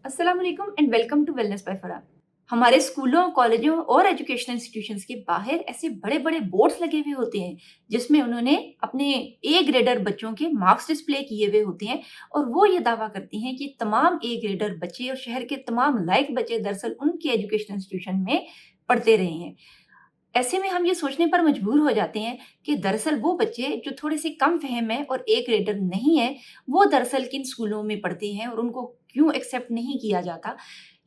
अस्सलाम वालेकुम and welcome to wellness by Farah. हमारे स्कूलों, कॉलेजों और एजुकेशनल इंस्टीट्यूशंस के बाहर ऐसे बड़े-बड़े बोर्ड्स लगे हुए होते हैं, जिसमें उन्होंने अपने ए ग्रेडर बच्चों के मार्क्स डिस्प्ले किए हुए होते हैं और वो ये दावा करती हैं कि तमाम ए ग्रेडर बच्चे और शहर के तमाम लायक बच्चे दरअसल उनके एजुकेशनल इंस्टीट्यूशन में पढ़ते रहे हैं। ऐसे में हम ये सोचने पर मजबूर हो जाते हैं कि दरअसल वो बच्चे जो थोड़े से कम फ़हम है और ए ग्रेडर नहीं है, वो दरअसल किन स्कूलों में पढ़ते हैं और उनको क्यों एक्सेप्ट नहीं किया जाता।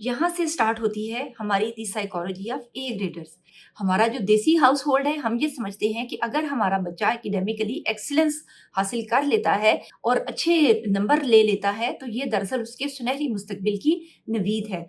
यहाँ से स्टार्ट होती है हमारी the psychology of A graders. हमारा जो देसी हाउस होल्ड है, हम ये समझते हैं कि अगर हमारा बच्चा एकेडमिकली एक्सीलेंस हासिल कर लेता है और अच्छे नंबर ले लेता है, तो ये दरअसल उसके सुनहरी मुस्तकबिल की नवीद है।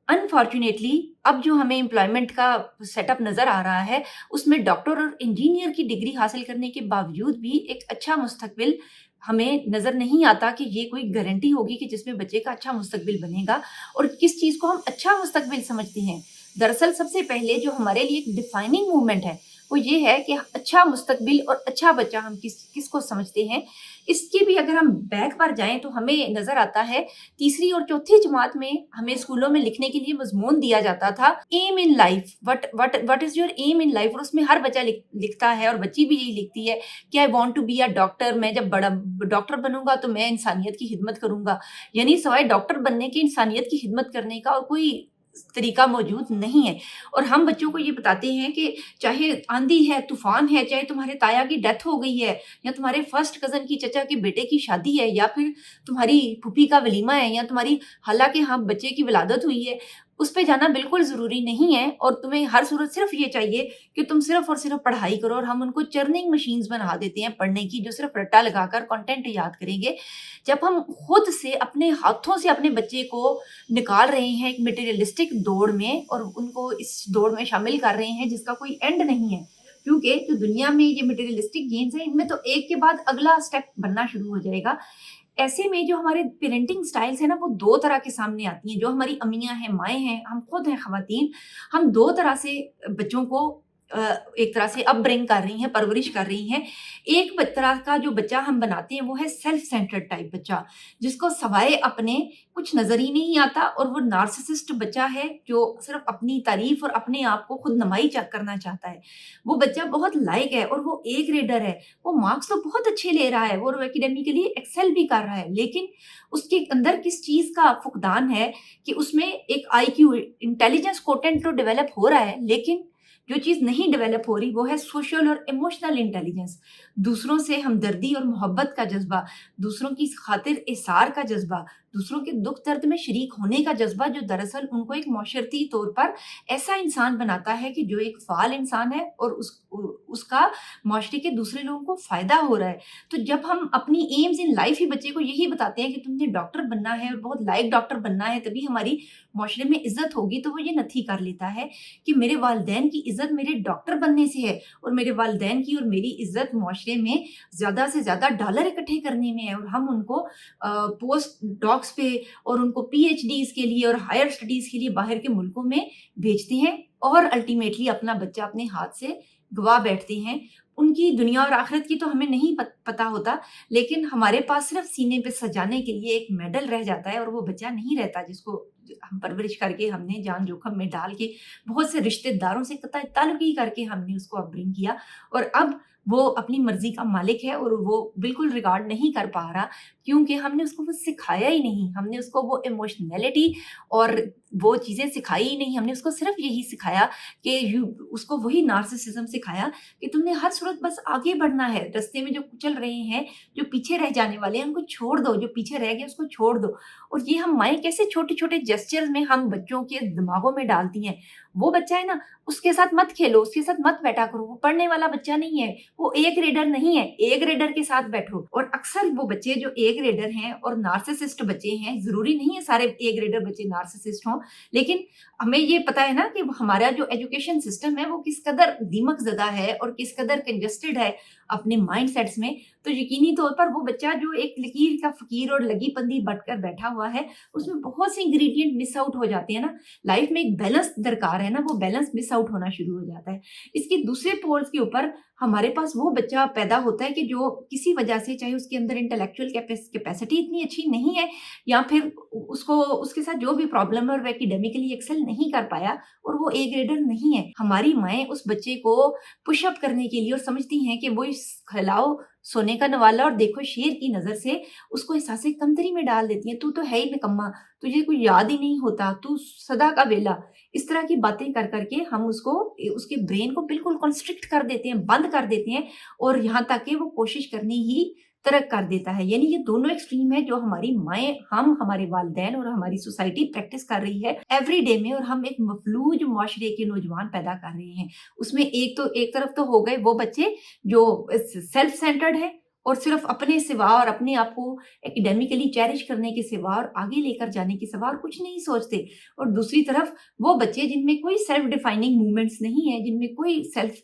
अनफॉर्चुनेटली अब जो हमें एम्प्लॉयमेंट का सेटअप नज़र आ रहा है, उसमें डॉक्टर और इंजीनियर की डिग्री हासिल करने के बावजूद भी एक अच्छा मुस्तकबिल हमें नज़र नहीं आता कि ये कोई गारंटी होगी कि जिसमें बच्चे का अच्छा मुस्तकबिल बनेगा। और किस चीज़ को हम अच्छा मुस्तकबिल समझते हैं? दरअसल सबसे पहले जो हमारे लिए एक डिफाइनिंग मूवमेंट है, वो ये है कि अच्छा मुस्तकबिल और अच्छा बच्चा हम किसको समझते हैं। इसकी भी अगर हम बैक पर जाएँ तो हमें नज़र आता है तीसरी और चौथी जमात में हमें स्कूलों में लिखने के लिए मज़मून दिया जाता था, aim in life, what is your aim in life. और उसमें हर बच्चा लिखता है और बच्ची भी यही लिखती है कि I want to be a doctor. मैं जब बड़ा डॉक्टर बनूंगा तो मैं इंसानियत की खिदमत करूंगा। यानी सवाए डॉक्टर बनने के इंसानियत की खिदमत करने का और कोई तरीका मौजूद नहीं है। और हम बच्चों को ये बताते हैं कि चाहे आंधी है, तूफान है, चाहे तुम्हारे ताया की डेथ हो गई है, या तुम्हारे फर्स्ट कजन की चचा के बेटे की शादी है, या फिर तुम्हारी फूफी का वलीमा है, या तुम्हारी खाला के यहाँ बच्चे की विलादत हुई है, उस पे जाना बिल्कुल ज़रूरी नहीं है। और तुम्हें हर सूरत सिर्फ ये चाहिए कि तुम सिर्फ और सिर्फ पढ़ाई करो। और हम उनको चर्निंग मशीन्स बना देते हैं पढ़ने की, जो सिर्फ रट्टा लगाकर कंटेंट याद करेंगे। जब हम खुद से अपने हाथों से अपने बच्चे को निकाल रहे हैं एक मटेरियलिस्टिक दौड़ में और उनको इस दौड़ में शामिल कर रहे हैं जिसका कोई एंड नहीं है, क्योंकि जो दुनिया में ये मटेरियलिस्टिक गेम्स हैं, इनमें तो एक के बाद अगला स्टेप बनना शुरू हो जाएगा। ऐसे में जो हमारे पेरेंटिंग स्टाइल्स है ना, वो दो तरह के सामने आती हैं। जो हमारी अम्मियाँ हैं, माएँ हैं, हम खुद हैं ख़वातीन, हम दो तरह से बच्चों को एक तरह से अपब्रिंग कर रही हैं, परवरिश कर रही हैं। एक तरह का जो बच्चा हम बनाते हैं वो है सेल्फ सेंटर्ड टाइप बच्चा, जिसको सवाए अपने कुछ नज़र ही नहीं आता। और वो नार्सिसिस्ट बच्चा है जो सिर्फ अपनी तारीफ और अपने आप को खुद नुमाई करना चाहता है। वो बच्चा बहुत लायक है और वो ए ग्रेडर है, वो मार्क्स तो बहुत अच्छे ले रहा है, वो एकेडमिकली एक्सेल भी कर रहा है, लेकिन उसके अंदर किस चीज़ का फुकदान है कि उसमें एक आईक्यू इंटेलिजेंस कोटेंट तो डेवलप हो रहा है, लेकिन जो चीज़ नहीं डेवलप हो रही वो है सोशल और इमोशनल इंटेलिजेंस। दूसरों से हमदर्दी और मोहब्बत का जज्बा, दूसरों की खातिर इसार का जज्बा, दूसरों के दुख दर्द में शरीक होने का जज्बा, जो दरअसल उनको एक माशरती तौर पर ऐसा इंसान बनाता है कि जो एक फ़ाल इंसान है और उसका माशरे के दूसरे लोगों को फ़ायदा हो रहा है। तो जब हम अपनी एम्स इन लाइफ ही बच्चे को यही बताते हैं कि तुमने डॉक्टर बनना है और बहुत लायक डॉक्टर बनना है, तभी हमारी माशरे में इज़्ज़त होगी, तो वो ये नथी कर लेता है कि मेरे वालिदैन की इज़्ज़त मेरे डॉक्टर बनने से है और मेरे वालिदैन की और मेरी इज़्ज़त माशरे में ज़्यादा से ज़्यादा डॉलर इकट्ठे करने में है। और हम उनको पोस्ट डॉक्स पे और उनको पीएचडीज़ के लिए और हायर स्टडीज़ के लिए बाहर के मुल्कों में भेजते हैं और अल्टीमेटली अपना बच्चा अपने हाथ से गवा बैठते हैं। उनकी दुनिया और आखिरत की तो हमें नहीं पता होता, लेकिन हमारे पास सिर्फ सीने पे सजाने के लिए एक मेडल रह जाता है और वो बच्चा नहीं रहता जिसको हम परवरिश करके हमने जान जोखिम में डाल के बहुत से रिश्तेदारों से कतई ताल्लुकी करके हमने उसको अपब्रिंग किया। और अब वो अपनी मर्जी का मालिक है और वो बिल्कुल रिगार्ड नहीं कर पा रहा, क्योंकि हमने उसको वो सिखाया ही नहीं। हमने उसको वो इमोशनैलिटी और वो चीज़ें सिखाई ही नहीं। हमने उसको सिर्फ यही सिखाया कि उसको वही नार्सिसिज्म सिखाया कि तुमने हर सूरत बस आगे बढ़ना है। रास्ते में जो कुचल रहे हैं, जो पीछे रह जाने वाले हैं, उनको छोड़ दो, जो पीछे रह गए उसको छोड़ दो। और ये हम माएँ कैसे छोटे-छोटे जेस्चर्स में हम बच्चों के दिमागों में डालती हैं। वो बच्चा है ना, उसके साथ मत खेलो, उसके साथ मत बैठा करो, वो पढ़ने वाला बच्चा नहीं है, वो ए ग्रेडर नहीं है, ए ग्रेडर के साथ बैठो। और अक्सर वो बच्चे जो ए ग्रेडर हैं और नार्सिसिस्ट बच्चे हैं, ज़रूरी नहीं है सारे ए ग्रेडर बच्चे नार्सिसिस्ट हों, लेकिन हमें ये पता है ना कि हमारा जो एजुकेशन सिस्टम है वो किस कदर दीमक ज़दा है और किस कदर कंजस्टेड है अपने माइंडसेट्स में। तो यकीनी तौर पर वो बच्चा जो एक लकीर का फ़कीर और लगी बंदी बट कर बैठा हुआ है, उसमें बहुत से इंग्रीडिएंट मिस आउट हो जाते हैं ना। लाइफ में एक बैलेंस दरकार है ना, वो बैलेंस मिस आउट होना शुरू हो जाता है। इसके दूसरे पोल्स के ऊपर हमारे पास वो बच्चा पैदा होता है कि जो किसी वजह से, चाहे उसके अंदर इंटेलेक्चुअल कैपेसिटी इतनी अच्छी नहीं है, या फिर उसको उसके साथ जो भी प्रॉब्लम है और वो एकेडमिकली एक्सेल नहीं कर पाया और वो ए ग्रेडर नहीं है, हमारी माएँ उस बच्चे को पुशअप करने के लिए और समझती हैं कि वो इस खिलाओ सोने का नवाला और देखो शेर की नज़र से उसको एहसास कमतरी में डाल देती हैं। तू तो है ही निकम्मा, तुझे कुछ याद ही नहीं होता, तू सदा का बेला। इस तरह की बातें कर कर के हम उसको उसके ब्रेन को बिल्कुल कंस्ट्रिक्ट कर देते हैं, बंद कर देते हैं, और यहाँ तक कि वो कोशिश करनी ही तर्क कर देता है। यानी ये दोनों एक्सट्रीम है जो हमारी माएँ, हम, हमारे वालिदैन और हमारी सोसाइटी प्रैक्टिस कर रही है एवरी डे में, और हम एक मफलूज मुआशरे के नौजवान पैदा कर रहे हैं। उसमें एक तरफ तो हो गए वो बच्चे जो सेल्फ सेंटर्ड है और सिर्फ अपने सिवा और अपने आप को एकेडमिकली चेरिश करने के सिवा और आगे लेकर जाने के सिवा और कुछ नहीं सोचते, और दूसरी तरफ वो बच्चे जिनमें कोई सेल्फ डिफाइनिंग मूवमेंट्स नहीं है, जिनमें कोई सेल्फ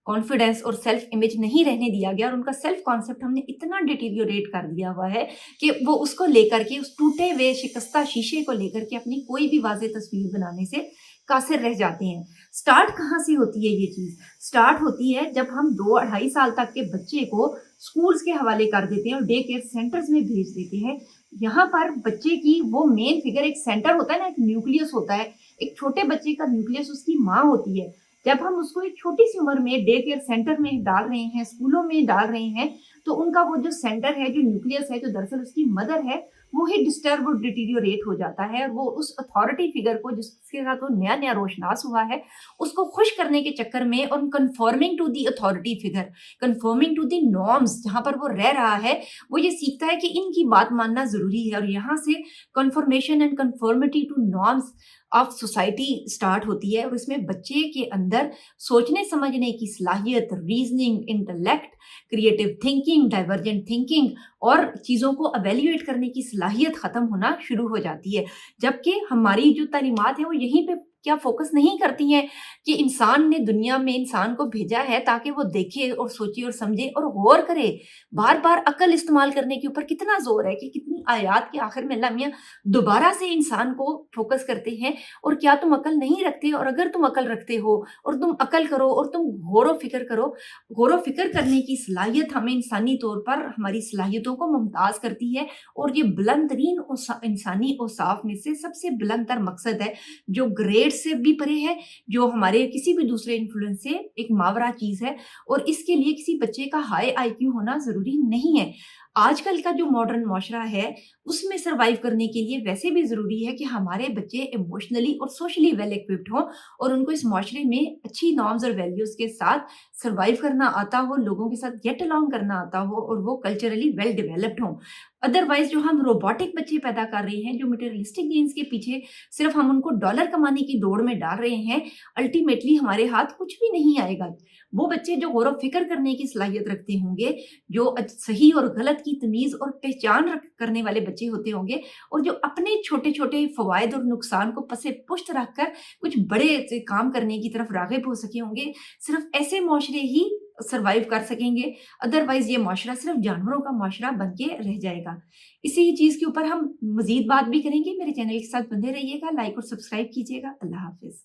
कॉन्फिडेंस और सेल्फ इमेज नहीं रहने दिया गया, और उनका सेल्फ कॉन्सेप्ट हमने इतना डिटीरियोरेट कर दिया हुआ है कि वो उसको लेकर के, उस टूटे हुए शिकस्ता शीशे को लेकर के अपनी कोई भी वाज़ेह तस्वीर बनाने से कासिर रह जाते हैं। स्टार्ट कहाँ से होती है ये चीज़? स्टार्ट होती है जब हम 2-2.5 साल तक के बच्चे को स्कूल्स के हवाले कर देते हैं और डे केयर सेंटर्स में भेज देते हैं। यहाँ पर बच्चे की वो मेन फिगर, एक सेंटर होता है ना, एक न्यूक्लियस होता है। एक छोटे बच्चे का न्यूक्लियस उसकी माँ होती है। जब हम उसको एक छोटी सी उम्र में डे केयर सेंटर में डाल रहे हैं, स्कूलों में डाल रहे हैं, तो उनका वो जो सेंटर है, जो न्यूक्लियस है, जो दरअसल उसकी मदर है, वो ही डिस्टर्ब और डिटीरियोरेट हो जाता है, और वो उस अथॉरिटी फिगर को जिसके साथ वो नया नया रोशनास हुआ है, उसको खुश करने के चक्कर में और conforming to the authority figure, conforming to the norms जहाँ पर वो रह रहा है, वो ये सीखता है कि इनकी बात मानना जरूरी है, और यहाँ से confirmation and conformity to norms of society start होती है। और इसमें बच्चे के अंदर सोचने समझने की सलाहियत, reasoning, intellect, creative thinking, divergent thinking और चीज़ों को एवेल्युएट करने की सलाहियत ख़त्म होना शुरू हो जाती है। जबकि हमारी जो तालीमात है वो यहीं पे क्या फोकस नहीं करती हैं कि इंसान ने दुनिया में इंसान को भेजा है ताकि वो देखे और सोचे और समझे और गौर करे। बार बार अकल इस्तेमाल करने के ऊपर कितना जोर है कि कितनी आयत के आखिर में अल्लाह मियाँ दोबारा से इंसान को फोकस करते हैं, और क्या तुम अकल नहीं रखते? और अगर तुम अकल रखते हो और तुम अकल करो और तुम गौर व फिक्र करो, गौर व फिक्र करने की सलाहियत हमें इंसानी तौर पर हमारी सलाहियतों को मुमताज़ करती है, और ये बुलंद तरीन इंसानी औसाफ में से सबसे बुलंद तर मकसद है, जो ग्रेड से भी परे है, जो हमारे किसी भी दूसरे इन्फ्लुएंस से एक मावरा चीज़ है, और इसके लिए किसी बच्चे का हाई आईक्यू होना ज़रूरी नहीं है। आजकल का जो मॉडर्न माशरा है, उसमें सर्वाइव करने के लिए वैसे भी ज़रूरी है कि हमारे बच्चे इमोशनली और सोशली वेल इक्विप्ड हों, और उनको इस माशरे में अच्छी नॉर्म्स और वैल्यूज़ के साथ सर्वाइव करना आता हो, लोगों के साथ गेट अलोंग करना आता हो, और वो कल्चरली वेल डेवलप्ड हों। अदरवाइज़ जो हम रोबोटिक बच्चे पैदा कर रहे हैं, जो मटेरियलिस्टिक गेन्स के पीछे सिर्फ हम उनको डॉलर कमाने की दौड़ में डाल रहे हैं, अल्टीमेटली हमारे हाथ कुछ भी नहीं आएगा। वो बच्चे जो गौर व फ़िक्र करने की सलाहियत रखते होंगे, जो सही और गलत की तमीज़ और पहचान करने वाले बच्चे होते होंगे, और जो अपने छोटे-छोटे फ़वाइद और नुकसान को पसे पुश्त रखकर कुछ बड़े से काम करने की तरफ राग़िब हो सके होंगे, सिर्फ ऐसे मुआशरे ही सर्वाइव कर सकेंगे। अदरवाइज़ ये मुआशरा सिर्फ जानवरों का मुआशरा बन के रह जाएगा। इसी चीज़ के ऊपर हम मज़ीद बात भी करेंगे। मेरे चैनल के साथ बंधे रहिएगा, लाइक और सब्सक्राइब कीजिएगा। अल्लाह हाफ़िज़।